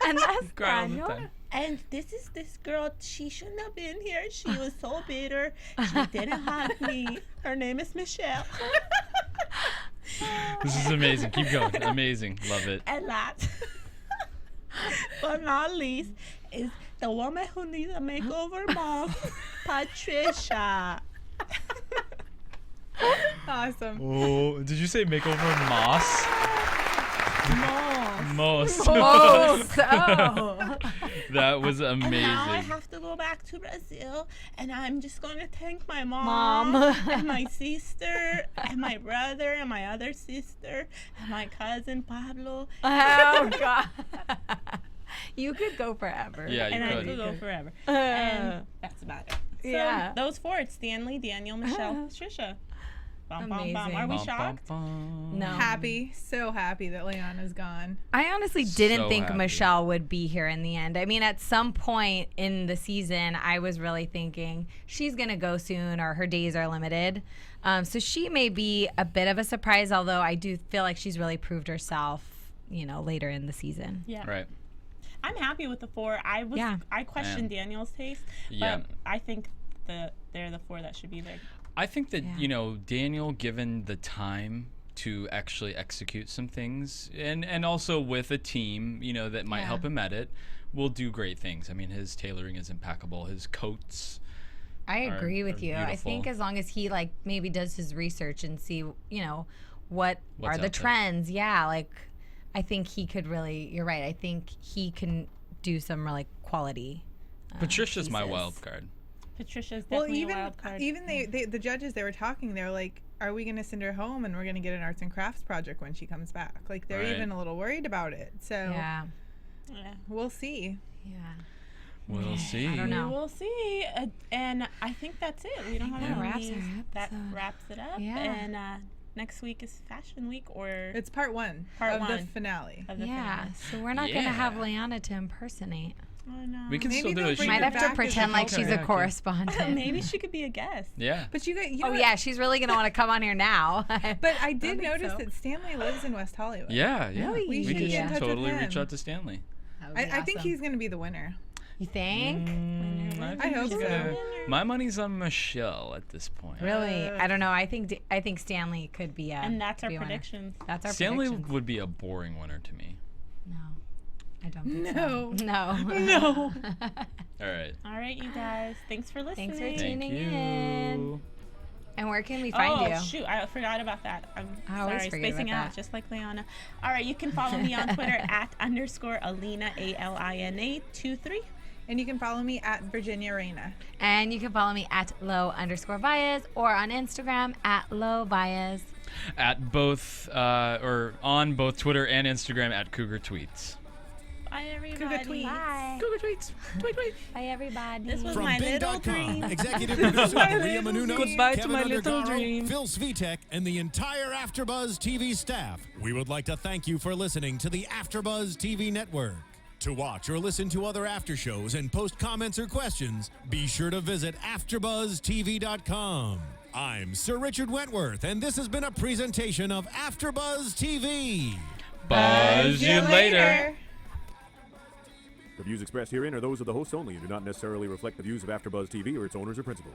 And that's
Cry all the
Daniel.
time.
And this girl, she shouldn't have been here. She was so bitter. She didn't hug me. Her name is Michelle.
This is amazing. Keep going. Amazing. Love it.
And last, but not least, is the woman who needs a makeover most, Patricia.
Awesome.
Oh, did you say makeover moss? Most.
Oh, so.
That was
And now I
amazing.
have to go back to Brazil, and I'm just going to thank my
Mom.
and my sister and my brother and my other sister and my cousin Pablo.
Oh, God. You could go forever.
Yeah, you
And I
could.
could go forever. And that's about it. So
Yeah.
those four, it's Stanley, Daniel, Michelle, Patricia. Bum, bum, bum. Are we
Bum, bum,
shocked?
bum.
No.
Happy. So happy that Leanna's gone.
I honestly didn't
So
think
happy.
Michelle would be here in the end. I mean, at some point in the season, I was really thinking she's going to go soon or her days are limited. So she may be a bit of a surprise, although I do feel like she's really proved herself, later in the season.
Yeah.
Right.
I'm happy with the four. I questioned Daniel's taste, but
Yeah.
I think they're the four that should be there.
I think that,
Yeah.
Daniel, given the time to actually execute some things and also with a team, that might help him edit, will do great things. I mean, his tailoring is impeccable. His coats.
I agree
are
with you. I think
beautiful.
as long as he maybe does his research and see, what
What's
are
out
the
there.
trends. Yeah, I think he could really, you're right. I think he can do some really quality.
Patricia's my
pieces.
wild card.
Patricia's
Well,
definitely
even
a wild card.
the judges, they were talking. They're like, "Are we going to send her home and we're going to get an arts and crafts project when she comes back?" Like they're
Right.
even a little worried about it. So
Yeah.
Yeah.
we'll see.
Yeah.
We'll see.
I don't know.
We'll see. And I think that's it. We don't have
that
any
wraps our
that
episode.
wraps it up.
Yeah.
And next week is Fashion Week or
It's part one
Part
of the
one.
finale.
of the
Yeah.
finale.
So we're not gonna have
Yeah.
Leanna to impersonate.
Oh no.
We can
Maybe
still do
they'll
it.
bring
Might
her
have to
back as a
pretend like
helper.
she's a
Yeah,
correspondent.
Maybe she could be a guest.
Yeah.
But you
Oh
know what?
yeah, she's really gonna want to come on here now.
But I did
think
notice
so.
that Stanley lives in West Hollywood.
Yeah.
Really?
We
We
should
can
get in touch
totally
with
reach
him.
out to Stanley.
I think he's going to be the winner.
You think?
I hope
he's
so.
gonna- My money's on Michelle at this point.
Really? I don't know. I think Stanley could be a.
And that's our
be a winner.
predictions.
That's our
Stanley
predictions.
would be a boring winner to me.
No, I don't think
No.
so. No.
No.
All right.
All right, you guys. Thanks for listening.
Thanks for
Thank
tuning
you.
in. And where can we find you?
Shoot, I forgot about that. I'm
I always
sorry,
forget
spacing
about
out
that.
just like Leanna. All right, you can follow me on Twitter at _Alina ALINA23.
And you can follow me at Virginia Reyna.
And you can follow me at @low_bias or on Instagram at @lowbias.
At both, or on both Twitter and Instagram at Cougar Tweets.
Bye, everybody.
Cougar tweets.
Bye.
Cougar Tweets. Tweet, tweet.
Bye, everybody.
This was
From
my little
Bing.com,
dream.
executive producer Maria Menounos,
Goodbye to
Kevin
my little
Undergaro,
dream.
Phil Svitek, and the entire AfterBuzz TV staff. We would like to thank you for listening to the AfterBuzz TV network. To watch or listen to other after shows and post comments or questions, be sure to visit AfterBuzzTV.com. I'm Sir Richard Wentworth, and this has been a presentation of AfterBuzz TV.
Buzz you later.
The views expressed herein are those of the hosts only and do not necessarily reflect the views of AfterBuzz TV or its owners or principals.